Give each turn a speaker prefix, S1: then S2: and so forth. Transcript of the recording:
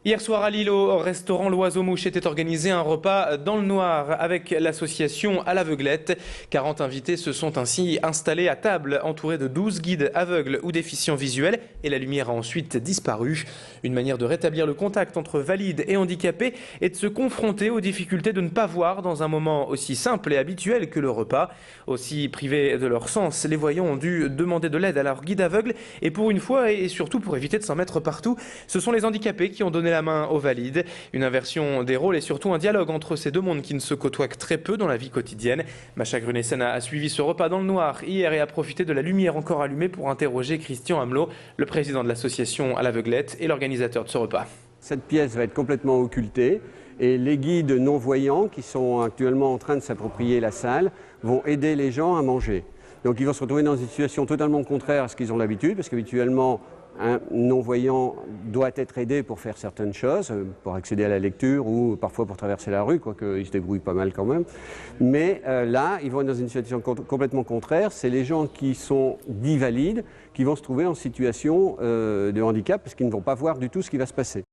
S1: Hier soir à Lille, au restaurant L'Oiseau-Mouche, était organisé un repas dans le noir avec l'association À l'Aveuglette. 40 invités se sont ainsi installés à table, entourés de 12 guides aveugles ou déficients visuels, et la lumière a ensuite disparu. Une manière de rétablir le contact entre valides et handicapés et de se confronter aux difficultés de ne pas voir dans un moment aussi simple et habituel que le repas. Aussi privés de leur sens, les voyants ont dû demander de l'aide à leur guide aveugle, et pour une fois, et surtout pour éviter de s'en mettre partout, ce sont les handicapés qui ont donné la main aux valides. Une inversion des rôles et surtout un dialogue entre ces deux mondes qui ne se côtoient que très peu dans la vie quotidienne. Macha Grunessen a suivi ce repas dans le noir hier et a profité de la lumière encore allumée pour interroger Christian Hamelot, le président de l'association À l'Aveuglette et l'organisateur de ce repas.
S2: Cette pièce va être complètement occultée et les guides non-voyants qui sont actuellement en train de s'approprier la salle vont aider les gens à manger. Donc ils vont se retrouver dans une situation totalement contraire à ce qu'ils ont l'habitude, parce qu'habituellement un non-voyant doit être aidé pour faire certaines choses, pour accéder à la lecture ou parfois pour traverser la rue, quoique ils se débrouillent pas mal quand même. Mais là, ils vont être dans une situation complètement contraire. C'est les gens qui sont dits valides qui vont se trouver en situation de handicap parce qu'ils ne vont pas voir du tout ce qui va se passer.